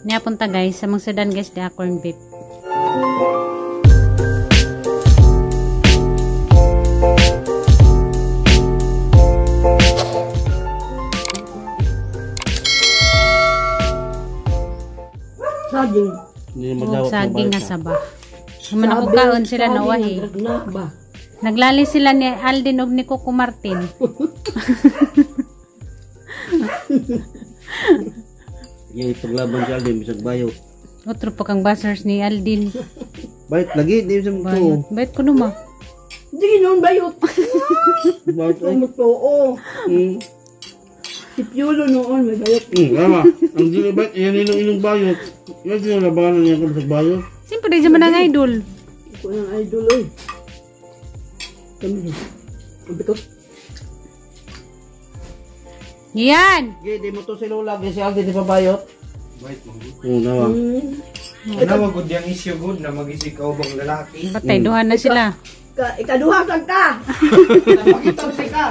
Niya punta guys, sa mga sedan guys, di corn beef. Saging. Saging nga saba. Naman ako kaon sila nawahi. Naglali sila ni Aldin og ni Coco Martin. Yung ipaglaban si Aldin, bisag bayot. Otro pa kang basers ni Aldin. Bayot lagi, di sa Bayot. muto. Bayot ko numa. Hindi noon bayot. Bayot ay. Oo. Si Piolo noon may bayot. Lama. Ang dili bayot, yan ilang bayot. Yan yung labanan niya kung bisag bayot. Siyempre, di naman ang idol. Ako ng idol oy. Kami yun. Sabi ko. Yan! Gay, di mo to si Lola, gay si Aldin, di pa bayot. Bayot mo good. Nawa. Nawa good yung issue good na mag-isikaw bang lalaki. Patay, duhan na sila. Ikaduha kang ka. Pakitonti ka.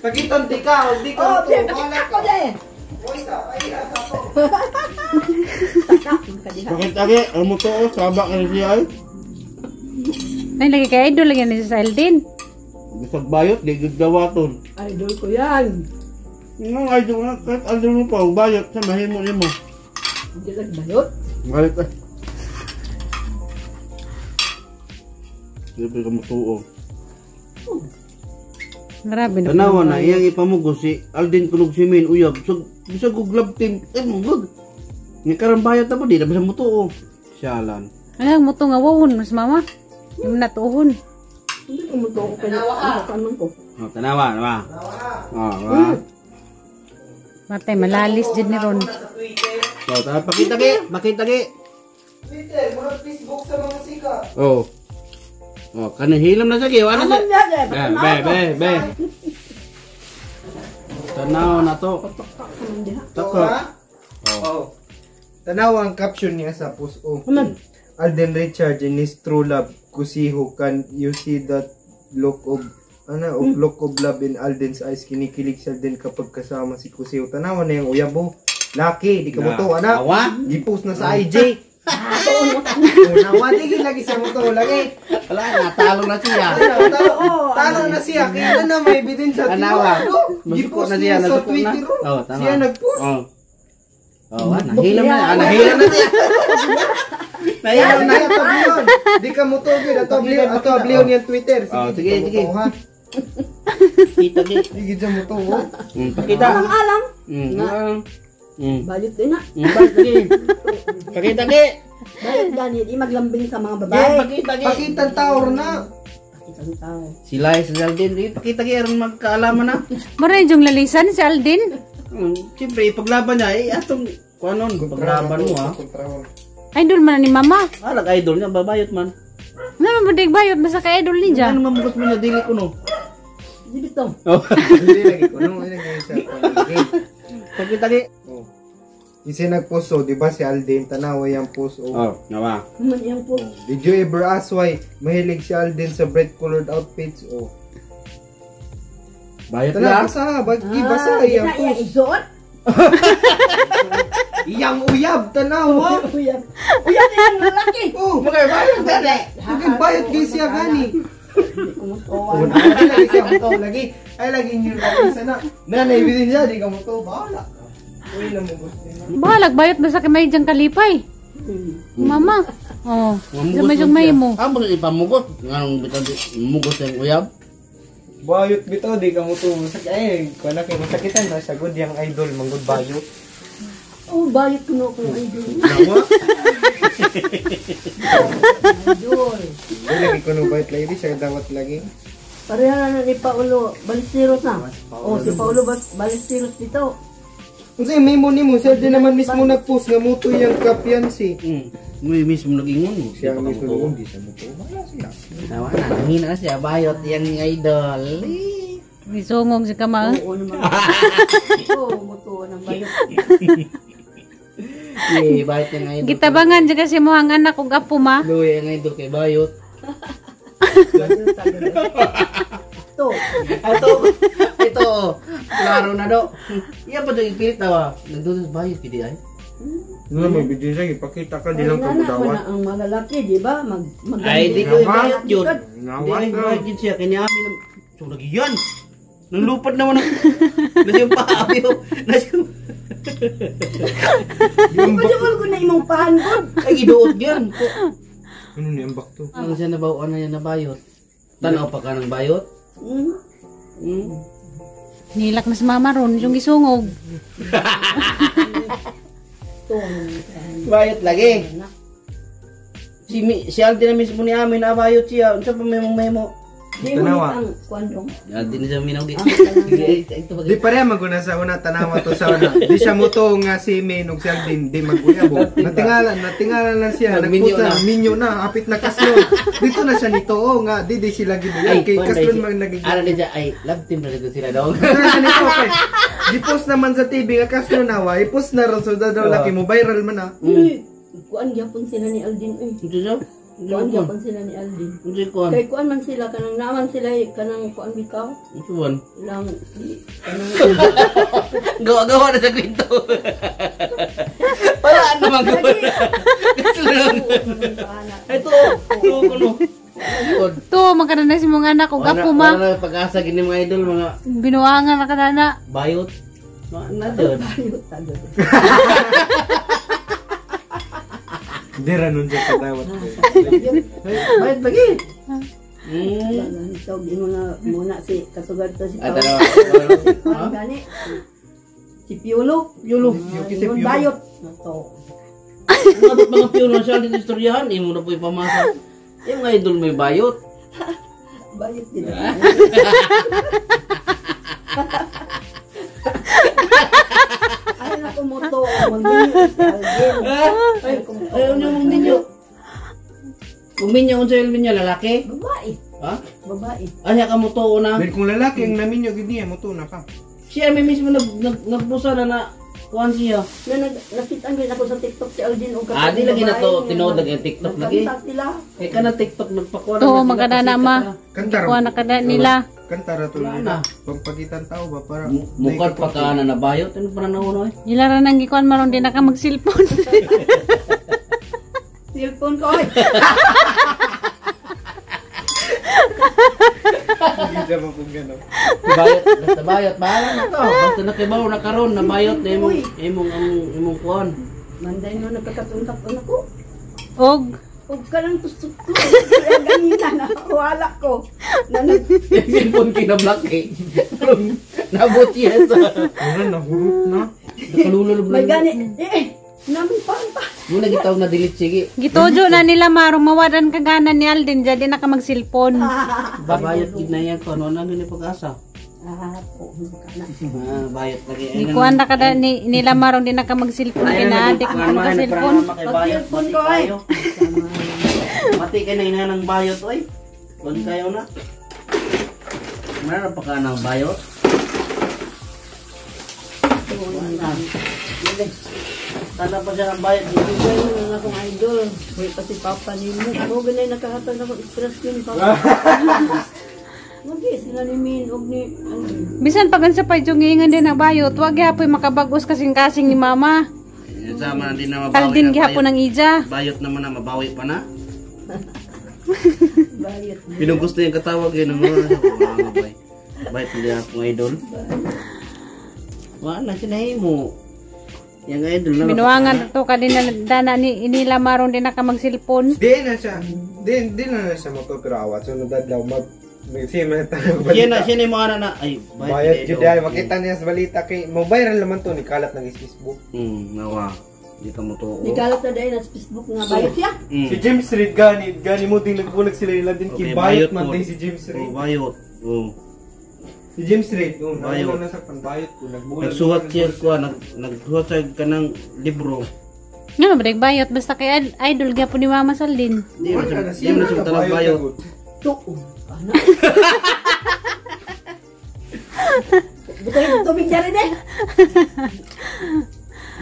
Pakitonti ka. Hindi ka Oh, ito. pinakita ko deh. Bakit agi, ang mo to, sabak na siya ay. Ay, lagi kay idol, lagi na sa Aldin. Bisag bayot, di gud gawaton. Idol ko yan. Nga idol nga, kahit Aldin mo pa, bayot sa mahimo mo. Hindi lang bayot. Bayot ay. Siyempre ka matuong. Grabe na. Tanawa na, iyang ipamugos si Aldin kunog si Min uyab. So, bisa guglab team, mugod. Nga karambayat na po, di na bisa mutuo. Siyalan. Ay, mo to nga wawon, mas mama. Yung natuhon. Hindi ko muto ko kaya kanan ko. Oh, tanawa, nawa. Oh, wa. Matay, malalis dyan ni Ron. So, pakita gi, makita gi. Twitter, mga Facebook sa mga sika. Oh. Oh, kanang hilam na sa gi, wala na. Be. Tanaw na to. Tako. Oh. Tanawa ang caption niya sa post. Oh. Aman. Alden Richard in his true love, Kusiho, can you see that look of look of love in Alden's eyes? Kinikilig si Alden kapag kasama si Kusiho. Tanawa na yung uyabo. Laki, di ka mo to, anak. Awa? Gipost na sa IG. Nawa, di lagi sa mo to, lagi. Wala na, talo na siya. Talo na siya, kaya na may ebidensya. Tanawa. Gipost na niya siya, sa nasukot na. Twitter. Oh, tama. Siya nag-post. Oh. Oh, nahilam na. Nahilam na siya. Nahilam na yun. Di ka mo to, ato abliyon yung Twitter. Oh, sige. Ha? Kita gi. Sige dyan mo to, ha? Pakita. Alang. Bayot Bayot din na. gi. Pakita gi. Bayot gani, di maglambing sa mga Gi, babae. pakita gi. Pakita ang taor na. Isang tao. Sila ay sa Aldin. Pakita gi, aron magkaalaman na. Maray yung lalisan si Aldin. Siyempre, ipaglaban niya. Atong, kuanon, paglaban mo ha. Idol man ni mama. Alag idol niya, babayot man. Naman ba bayot basta kay idol ni Ano dyan. mamugot mo niya, dili ko no. Di bito. Oh. Hindi lagi ko. Ano lagi siya? Pakita gi. Oh. Kasi nag-post, oh, di ba si Alden, tanawa yung post, oh. Oh, nawa. Man yung po. Did you ever ask why mahilig si Alden sa bright-colored outfits? Oh. Bayot Tana, na. basa, basa, yung Iya post. isuot. Iyang uyab, tanawa. Uyab. Uyab din ang lalaki. Oh, bayot gani. Bayot gay siya gani. Kumutuwa. Oh, lagi siya mo to, lagi. Ay, lagi niyo lagi sana. Nanay siya, di ka mo to, bahala. Uy, namugos din. Bahalag bayot basta kay may dyan kalipay. Mama. Oh, sa may dyan may mo. Amo sa ipamugot. Anong bitang mugot yung uyab? Bayot bitaw, di ka mo to. Ay, kung na kayo masakitan na, sa good yung idol, manggod bayot. Oh, bayot ko na ako ng idol. Nawa? Idol. Ay, lagi ko no bayot lagi, siya dawat lagi. Pareha na ni Paulo Ballesteros na. Oh, si Paulo Ballesteros dito. Kasi may mo ni mo, siya din naman mismo nag-post nga mo to yung kapiansi. May mismo nag-ingon. Siya mismo nung di siya mo to. Wala siya. Nawa na, nanghina na siya. Bayot yung idol. Isungong si Kamal. Oo naman. Oo, mutuwa ng bayot. Bayot yung idol. Gitabangan dyan kasi mo ang anak kong apo ma. Luwi yung idol kay bayot. Ito. Ito, klaro na do. Iya pa doon ipilit na wa. Nagdudos bayot kidi ay. Nga may video siya, ipakita ka, di lang Ay, nana, kabudawat. ang mga lalaki, di ba? Ay, di ko Nawa. ibayot yun. Nawa Di ko ka. ibayot yun siya. Kanya amin. So, lagi yan. Nang lupad naman ang... Nasa yung paabi. Nasa yung... Yung ba ko na imong pahangod? Ay, giduot yan. Ano ni ang bakto? Ano siya nabaw, ano yan nabayot? Tanaw pa ka ng bayot? Nilak na si mama ron, yung gisungog. Bayot lagi. Si Aldi na mismo ni amin nabayot siya. Ano siya pa memo? Di mo Tanawa. ang kwandong. Aldi na siya minawag. Di pareha maguna sa una, tanawa to sa una. Di siya muto nga si Menog si Aldin, di maguyabo. Natingalan lang siya, Nagminyo nagputa, na. minyo na, hapit na kaslon. Dito na siya nito, nga, di sila ginuyan. Kay kaslon man nagiging. Ano din siya, ay, love team na rin sila daw. Dito na siya nito, kay. Di-post naman sa TV nga kaslon nawa, i-post na ron, so daw laki mo, viral man na. Kuan gyapon sila ni Aldin eh. Ito siya? Kuan gyapon sila ni Aldin. Ito siya kuhan. Kay kuan man sila kanang naman sila kanang kuan bitaw. Ito kuhan. Lang di kanang Gawa-gawa na sa kwento. Wala naman gawa na. Kasi lang. Ito, ito, ano. To, magkana si mga anak ko, gapo ma. Wala na pag-asa gini mga idol, mga Binuangan na kanana. bayot. Na doon. Di ranon siya katawat. Bayot lagi. Tawag mo na muna si katugad to si Ay, Tawag. dalawa. Kuan gani. Si Piolo. Yulo. si Yung Piolo. bayot. Ito. Umabot mga piyon na siya dito istoryahan. Imo na po ipamasa. Yung mga idol may bayot. Bayot din. Ay na kumuto. Magdinyo si Alvin. Ay kumuto. Ayaw niyo mong ninyo. Uminya kung sa ilmin niya, lalaki? Babae. Ha? Babae. Anya ka mo to na. Dahil kung lalaki ang naminyo, gini, muto na ka. Siya may mismo nagbusa na kuhan siya. Na nakita din ako sa TikTok si Aldin og Di lagi na to tinood lagi ang TikTok lagi. Nagkanta sila. Kaya ka na TikTok nagpakuha To, magkana na ma. Kantara. Kuha na kada nila. Kantara to Wala nila. na. Pagpagitan tao ba para Mukad pa ka na nabayot. Ano pa na nauno eh? Nilaran ang gikuan maron din na ka mag-cellphone. Cellphone ko ay. Hindi naman kung gano'n. Bayot, basta bayot. Bahala na to. Basta nakibaw na karon na bayot na imong kuhan. Manday no nagkakatuntak ako. Og, Ug kanang tusok ko. Kaya ganina na wala ko. Nanag Yung cellphone kinablock eh. Nabot siya sa... Ano, nahurot na. Nakalululog may na. gani. Namin pa. Muna gitaw na delete sige. gitojo na nila marong mawadan kaganan ni Alden. Jadi na ka mag-cellphone. Babayot gid na yan ko. Ano na ni pag-asa? Po. Kana. Bayot lagi. Gikuan na kada nila marong din na ka mag-cellphone. Kinaadik na ka mag-cellphone. Pag-cellphone ko ay. Mati ka na ina ng bayot oy. Huwag kayo na. Meron pa ka ng bayot? Tanda pa siya ng bayot. Ibigay mo na akong idol. Hoy pa si Papa ni mo. Mo ganay nakahatag ako stress yun Papa. Magi sila ni Min og ni Bisan pagan sa payjungingan din ang bayot. Wag yapoy makabagos kasing-kasing ni mama. Sama na din na mabawi Aldin na gihapon ang ija. bayot naman na mabawi pa na. bayot. Pinugusto yung katawag yun. Bayot nila akong idol. Wala sinahin mo. Yung idol na. Binuangan to kadina dana ni inila marong din na ka mag-cellphone. Di na siya. Di na siya magpapirawat. So, nadadlaw siya man tayo Siya na balita. yung mga anak na. Ay, Bayad yun dahil makita niya sa balita kay mo viral naman to ni kalat ng Facebook. Nawa. Hindi ka mo to. Nikalat na dahil sa Facebook nga bayot siya. Si James Reid gani mo din nagbulag sila nila din Okay, kay bayot bayot man po. din si James Reid. Bayot. Si James Reid, Bayot. nauna sa panbayot ko nagbulag. Nagsuhat siya ko. Nagsuhat siya ka ng libro. Nga ba bayot basta kay idol gyapon ni mama sa Aldin. Di mo siya talang bayot. Tuo. Ana. Bukan tubig na rin eh.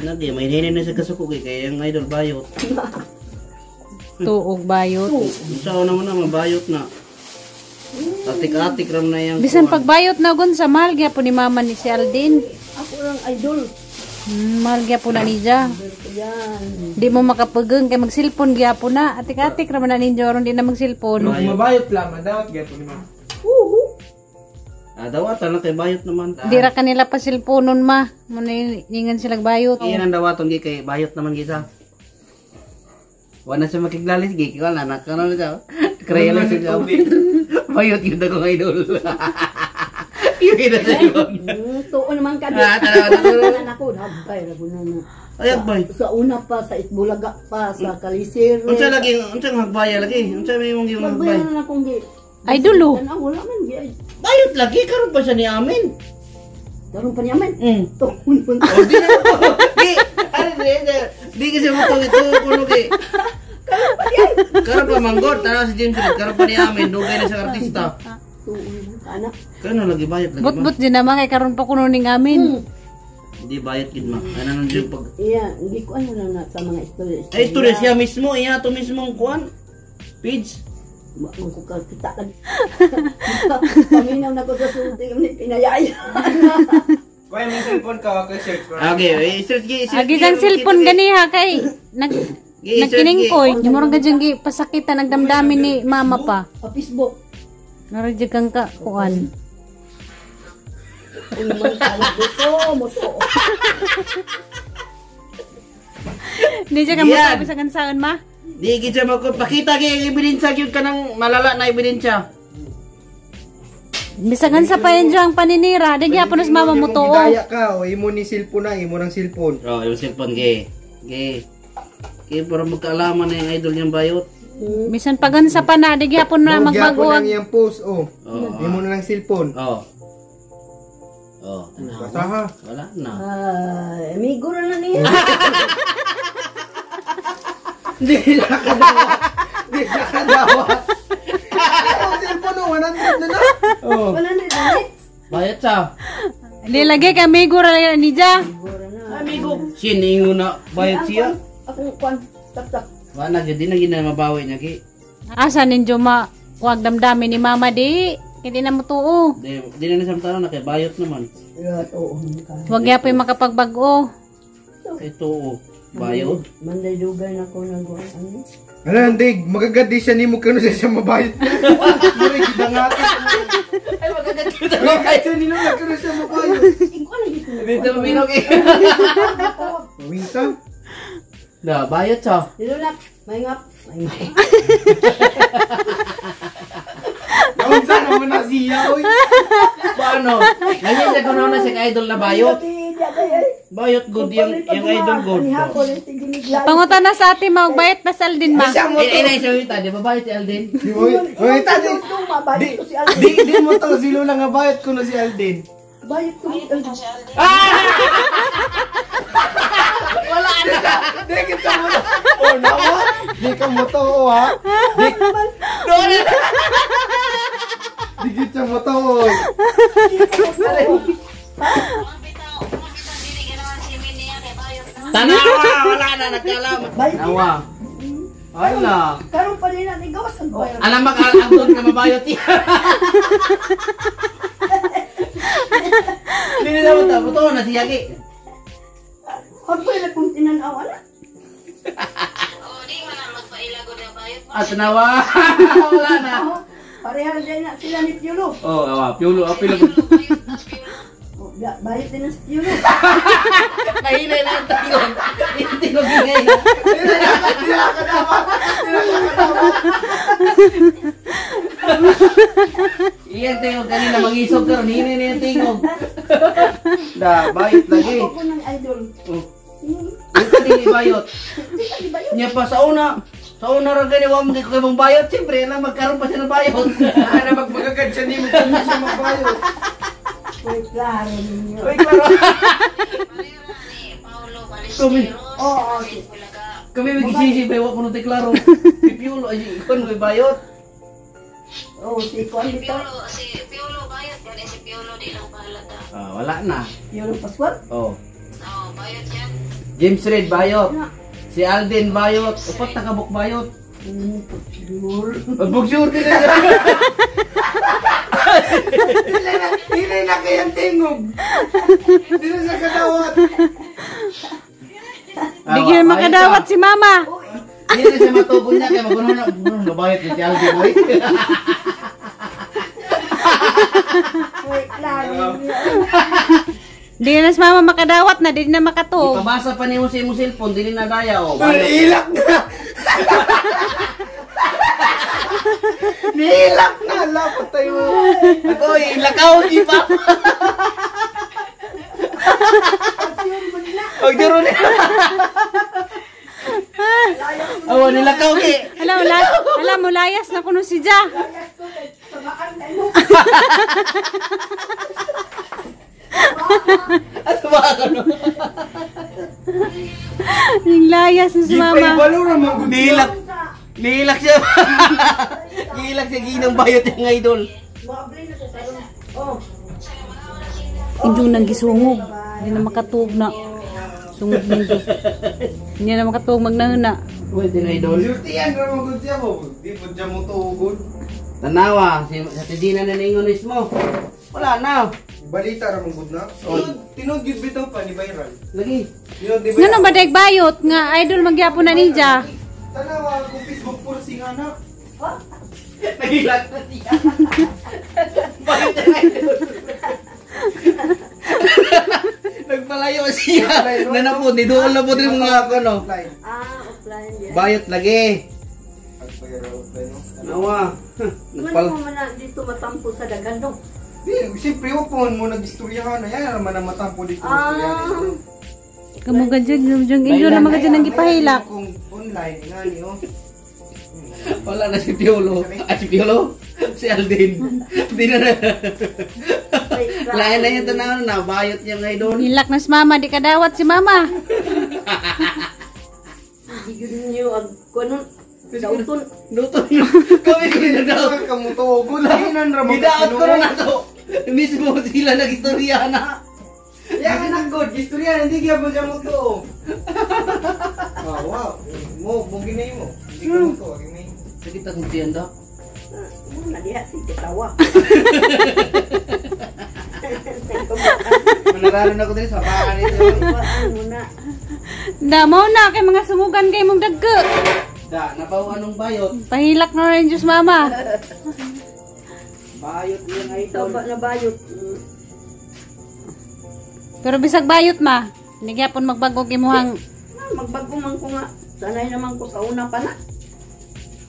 Lagi, may hinin na siya kasuko kaya yung idol bayot. Tuog bayot. Isa ko naman na mabayot na. Atik-atik ram na yung Bisan pagbayot na gun sa mahal gyapon ni mama ni si Aldin. Ako lang idol. Mahal gyapon na niya. Yan. Di mo makapageng kay magsilpon gyapon na. Atik-atik raman na ninyo aron di na magsilpon. Kung mabayot lang, madawat gyapon mo. Dawatan na kay bayot naman. Di ra kanila pa silponon ma. Muna ningan sila bayot. Iyan ang dawaton gi kay bayot naman gisa. Wala siya makiglalis gi wala na kanon siya. Kreya lang siya. Bayot yun ako idol. Yung kita sa yun. Tuon naman ka din. Tanawa. Ako, nabay, ragunan na. Ayak bay. Sa una pa, sa Itbulaga pa, sa Kalisir. Unsa lagi, unsa hagbaya lagi? Unsa may mong gi hagbay? Magbayaran na akong gi. Ay dulo. Tanaw, wala man gi. Bayot lagi karon pa siya ni amin. Daron pa niyaman. Tuon po. Oh, di na ko. Di, di kasi mo to ito kuno gi. Karon pa manggod, tanaw si James, karon pa ni amin, dugay na sa artista. Tuon anak. Kano lagi bayot lagi. But din naman kay karon pa kuno ning amin. Di bayot gid ma. Ano nang jud pag Iya, hindi ko ano na sa mga istorya. ay istorya siya mismo, iya to mismo ang kuan. Page. Ang ko kita lagi. Paminaw na ko sa sulting ni pinayaya. Kuya, may cellphone ka, search ko. Okay, search gi. Agi kang silpon ganiha kay nagkiningkoy. Di mo ra gadyang gi pasakitan nagdamdamin ni mama pa. Sa Facebook. Naradya kang ka kuan. Kung naman kala dito, moto. Di siya ka mo Yan. sabi sa kansaon ma. Di gid siya magpakita gi ebidensya gyud kanang malala na ebidensya. Bisagan sa pa yan diyang paninira. Di gyapon sa mama mo to. Gidaya ka, o imo ni cellphone na, imo ng cellphone. Oh, yung cellphone gi. Gi. Gi para magkaalaman na yung idol niyang bayot. Bisan pagansa pa na. Di gyapon na magbago. Gyapon lang iyang post, oh. Oh. Imo na ng cellphone. Oh. Oh, Basta ha. wala na. Ay, amigo na niya. Di na kadawat. Di na kadawat. Ang cellphone, oh, 100 na na. Oh. Wala na dali. Bayot siya. Di lagi kami gura lang ni Dja. Siguro na. Amigo. Siningo na bayot siya. Akong kwan, tak. Wala gyud di na gid na mabawi niya gi. Asa ninyo ma kuwag damdamin ni mama di. Hindi na mo tuo. Di na nasamtana na kay bayot naman. Ya, tuon ka. Huwag yapoy makapagbago. Ito oh, bayot. Manday dugay na ko nagawa. Ano? Ano, Andig, magagadi siya ni mo kano siya mabayot. Mura, gidangati. Ay magaganda. Kahit siya nila na kano siya mabayot. Ikaw na dito. Dito minog eh. Winta. Da, bayot siya. Dilo na, maingap. Maingap. Naman sana mo na siya, oy. Paano? Ngayon siya kuno na si idol na bayot. Bayot good yung idol good. Pangutan na sa atin magbayat na sa Aldin ma. Siya mo to. Inay siya wita, di ba bayot si Alden? Oy, tadi. Di mo to silo lang nga bayot ko na si Alden. Bayot ko si Alden. Wala na. Di kita mo to. Oh, nawa. Di ka mo to, oh, ha. Doon. Di kita mo to, oy. Tanawa, wala na nagkalaman. Nawa. Wala. Karon pa rin natin gawas ang bayot. Alam ba ang doon ka mabayot niya? Hindi na mo ta, buto na siya ki. Huwag pa rin kung tinanaw, ala. Ah, tanawa. Wala na. Parehan din na sila ni Piolo. Oh, awa, piulo, apilo. Bayot din na si Piolo. Nahinay na ang tingog. Tingog ingay na. Iyan tingog kanina mag-isog ka ron. Hinay na yung tingog. Da, bayot lagi. Ako ko ng idol. Oh. Ito din ibayot. Niya pa sa una. Sa una rin ganyan, huwag magiging kayo mong bayot. Siyempre, na magkaroon pa siya ng bayot. Ana magmagagad siya ni mo kano siya mabayot. Uy, klaro ninyo. Uy, klaro. Kami, Oo, kami mag-isisi ba, huwag ko nung deklaro. Pipiulo, ay, ikon may bayot. oh, si Kwan dito. Si Piolo bayad yan, si Piolo di lang pahalata. Ah, wala na. Piolo Pascual. Oh. Oo, bayad yan. James Reid, bayot. Na. Si Alden, bayot. Upat nakabuk bayot. Siguro. Magbugsure din na siya. Hinay na kayang tingog. Di na siya kadawat. Di gyud makadawat si mama. Hindi na siya matubon niya kaya magulo na nabayot ni si Alvin boy. Wait lang. Di na si mama makadawat na, di na makatog. Ipabasa pa niyo sa imong cellphone dili na daya oh. Ilak na! Nilak na! Lapot tayo! Ako ilakaw di pa. Og diro ni. Oh, nilakaw ki. Alam mo, layas na kuno si Ja. At ba ano? Yung layas na si mama. Ipay-balo naman ko Nilak. Nilak siya. Nilak siya ginang bayot yung idol. Oh, Indyo nang gisungog. Hindi na makatug na. Sungog nindyo. Hindi na makatug magnana. Pwede na idol. Yurtiyan naman ko siya mo. Di po siya mo tuugod. Tanawa, sa tidina na ningon mismo. Wala na. Balita naman ko na. Tinod yun bitaw pa ni Viral. Lagi. Tinod di Nga ba dahil bayot nga idol magyapon na ni Ja. Tanawa ko Facebook pursing anak. Nagilak na siya. Bayot yung idol. Nagpalayo siya. Nanapod, nidoon na po din mga ano. Offline. offline yan. Bayot lagi. Pag-viral offline no. Tanawa. Ano mo man na dito matampo sa dagan, no? Siyempre, huwag po mo nag-istoryahan. Ayan naman ang matampo dito. Kamu gadyan, yung indyo na magadyan ng gipahilak. Kung online, nga niyo. Wala na si Piolo. Si Piolo? Si Aldin. Hindi na na. Lain na yung tanaw na. Bayot niya nga idol. Hilak na si mama, di kadawat si mama. Hindi nyo ang kunon. Dauton. Luto nyo. Kami ko yung nagdaot. Kamutugo. Lahinan raman. Nidaot ko na to. Mismo sila nag-istorya na. Yan ang good. Istorya, hindi kaya mo siya mo to. Wow. Mugin na yun mo. Hindi ka mo to. Sakit akong tiyan daw. Muna diha, sige tawa. Manaralan ako din sa baka nito. Iwaan muna. Damo na kay mga sumugan kay mong dagko. Da, napaw anong bayot? Pahilak na rin Diyos mama. Bayot yung idol. Taba na bayot. Pero bisag bayot ma. Hindi gyapon magbagog imuhang Magbago man ko nga. Sanay naman ko sa una pa na.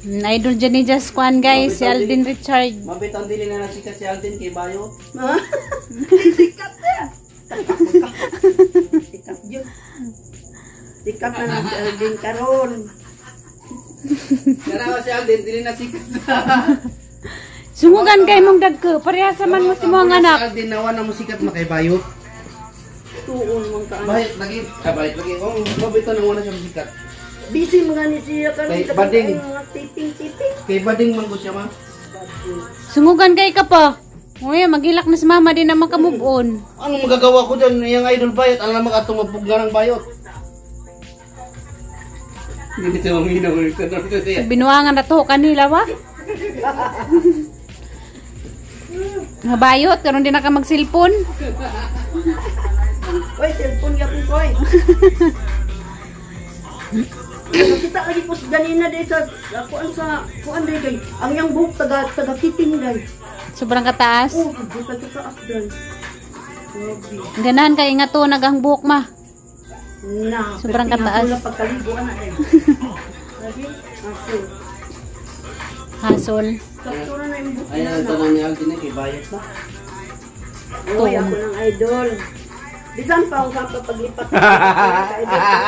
idol dyan ni Just Kwan guys, si Alden Richard. Mabitang dili na nasikat si Alden kay bayot. Sikat na. Sikat yun. Sikat na nag-aldin karon. Kanawa si Alden, dili na sikat. Sumugan kay mong dagko. Parehasa man mo si mga Si anak. Alden nawa na musikat makay bayot. Tuon mong kaan. Bayot lagi. Bayot lagi. Oh, mabitang nang wala siya musikat. Busy mga ni siya karon. Kay Bading. Mga tiping-tiping. Kay bading man ko siya ma. Sumugan kay ka pa. Uy, maghilak na si mama din na makamove on. Anong magagawa ko dyan? Yung idol bayot, alam mo ka tumabog nga ng bayot. Hindi siya maminaw. Binuangan na to kanila wa. Mabayot, karon din na ka mag-cellphone. Oy, cellphone ka po, oy. Kita lagi po ganina day sa kuan day day. Ang yang buhok taga kiting day. Sobrang kataas. Oh, taga taas day. Ganahan kay nga to nagang buhok ma. Na, Sobrang kataas. Wala pagkaligo ana day. Lagi, aso. Hasol. Saktura na yung buhok Ay, ang na. tanong ni Alden kay bayot na. Oy, ako ng idol. Bisan pa ako sa paglipat. Idol.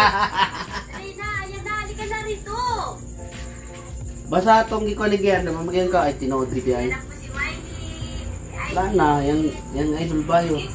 Basta itong gikuligyan, namamagyan ka, ay tinood ay. Wala na, yung idol bayot.